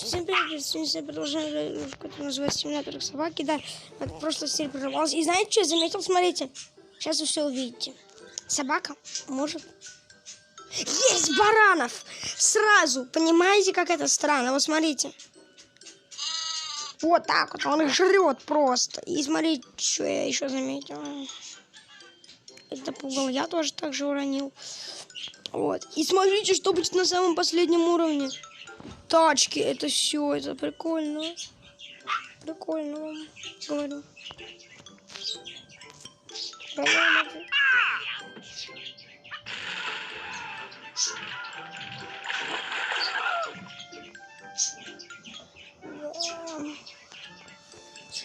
Всем привет, сегодня продолжаем игру, которая называется «Симулятор собаки». Да, это просто стиль прервался. И знаете, что я заметил? Смотрите, сейчас вы все увидите. Собака может есть баранов сразу. Понимаете, как это странно? Вот смотрите. Вот так вот, он их жрет просто. И смотрите, что я еще заметил. Это пугало я тоже так же уронил. Вот. И смотрите, что будет на самом последнем уровне. Тачки, это все, это прикольно. Прикольно вам говорю.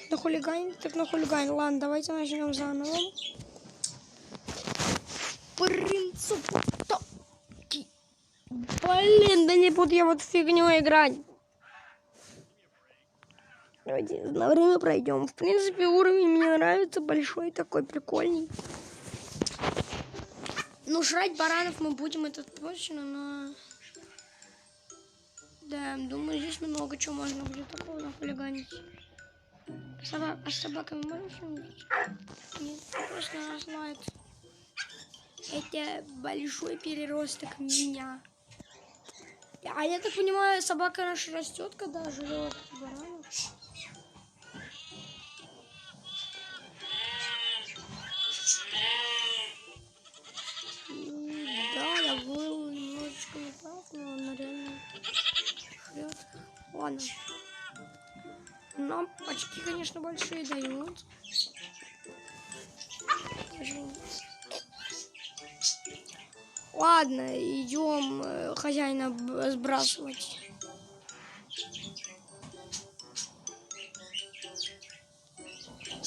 На хулигане, так на хулигане. Ладно, давайте начнем заново. Принцип. Блин, да не буду я вот фигню играть. Давайте на время пройдем. В принципе, уровень мне нравится, большой такой, прикольный. Ну, жрать баранов мы будем, это точно, но... Да, думаю, здесь много чего можно будет такого нахулиганить. А с собаками можно что-нибудь? Нет, просто она знает. Это большой переросток меня. А я так понимаю, собака наша растет, когда жрет баранов. Да, я был немножечко не прав, но она реально жрет. Ладно. Нам очки, конечно, большие дают. Ладно, идем хозяина сбрасывать.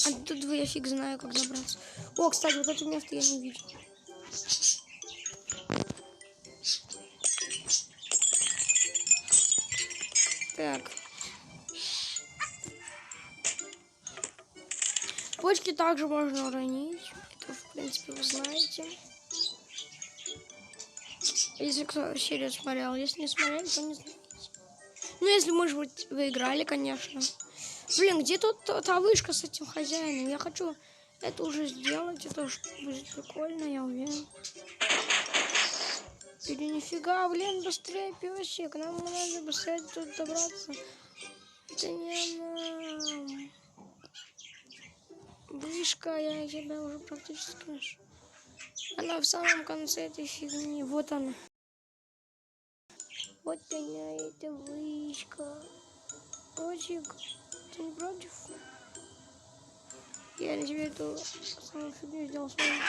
А тут я фиг знаю, как забраться. О, кстати, вот это место я не видел. Так. Почки также можно уронить. Это, в принципе, вы знаете. Если кто серию смотрел. Если не смотрели, то не знаете. Ну, если, может быть, вы играли, конечно. Блин, где тут та вышка с этим хозяином? Я хочу это уже сделать. Это уж будет прикольно, я уверен. Или нифига, блин, быстрее, песик. Нам надо быстрее тут добраться. Это не нам. Вышка, я тебя уже практически нашел. Она в самом конце этой фигни. Вот она. Вот она, эта вышка. Котик, ты не против? Я на тебе эту самую фигню сделал. Смотрите.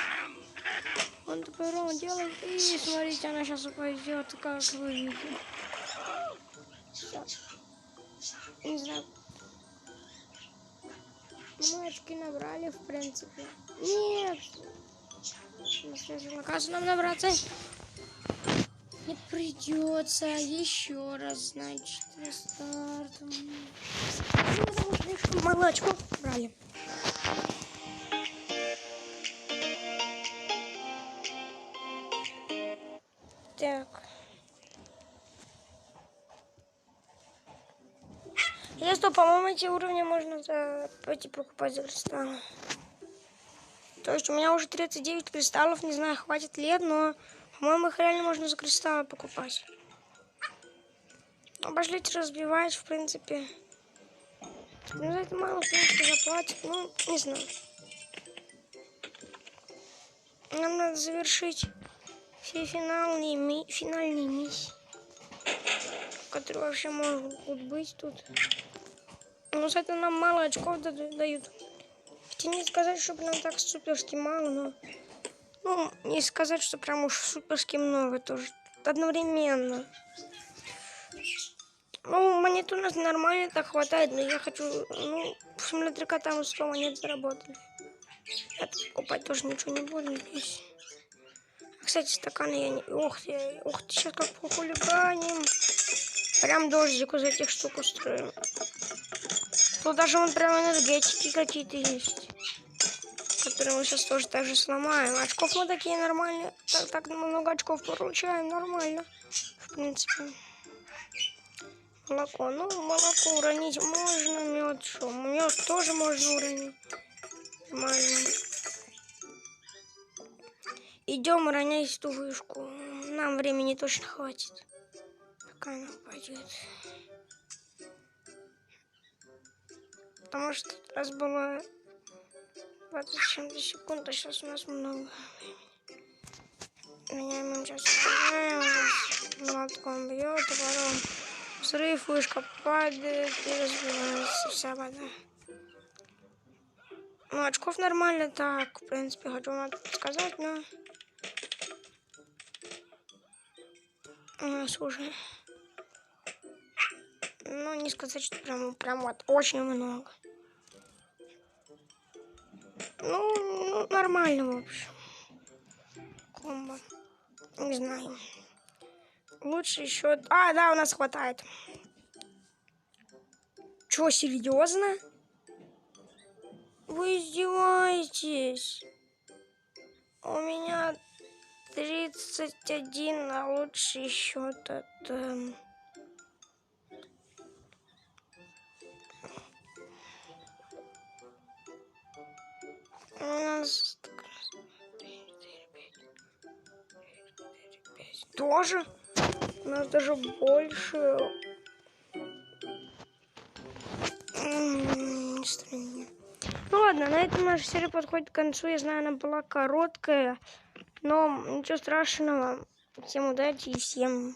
Он такой ровно делает. И смотрите, она сейчас упадет, как вы видите. Сейчас. Не знаю. Мы очки набрали, в принципе. Нет! Наказ нам набраться не придется. Еще раз, значит, рестартом. Потому что слишком мало очков брали. Так. Я что, по-моему, эти уровни можно пойти покупать за кристаллы. То есть у меня уже 39 кристаллов, не знаю, хватит лет, но, по-моему, их реально можно за кристаллы покупать. Ну, пошлите разбивать, в принципе. Ну, за это мало, в принципе, заплатит. Ну, не знаю. Нам надо завершить все финальные миссии, которые вообще могут быть тут. Ну, за это нам мало очков дают. Хотя не сказать, чтобы нам так суперски мало, но... Ну, не сказать, что прям уж суперски много тоже. Одновременно. Ну, монет у нас нормально так хватает, но я хочу... Ну, в симуляторе там 100 монет заработали. Это покупать тоже ничего не буду здесь. Кстати, стаканы я не... Ух ты, сейчас как похулиганим. Прям дождик из этих штук устроим. Тут даже вон прям энергетики какие-то есть, которые мы сейчас тоже так же сломаем. Очков мы такие нормальные. Так много очков получаем, нормально. В принципе. Молоко. Ну, молоко уронить можно, мед что? Мед тоже можно уронить. Нормально. Идем уронять ту вышку. Нам времени точно хватит. Пока она упадет. Потому что раз было 20 чем-то секунд, а сейчас у нас много времени. Мы сейчас молотком бьет, а потом взрыв, вышка падает и разбивается вся вода. Ну, очков нормально так, в принципе, хочу вам сказать, но у нас уже, ну, не сказать, что прям вот очень много. Ну, нормально, в общем. Комбо. Не знаю. Лучше еще... А, да, у нас хватает. Чё, серьезно? Вы издеваетесь? У меня 31, а лучший счет это... У нас... Тоже? У нас даже больше... Ну ладно, на этом наша серия подходит к концу. Я знаю, она была короткая, но ничего страшного. Всем удачи и всем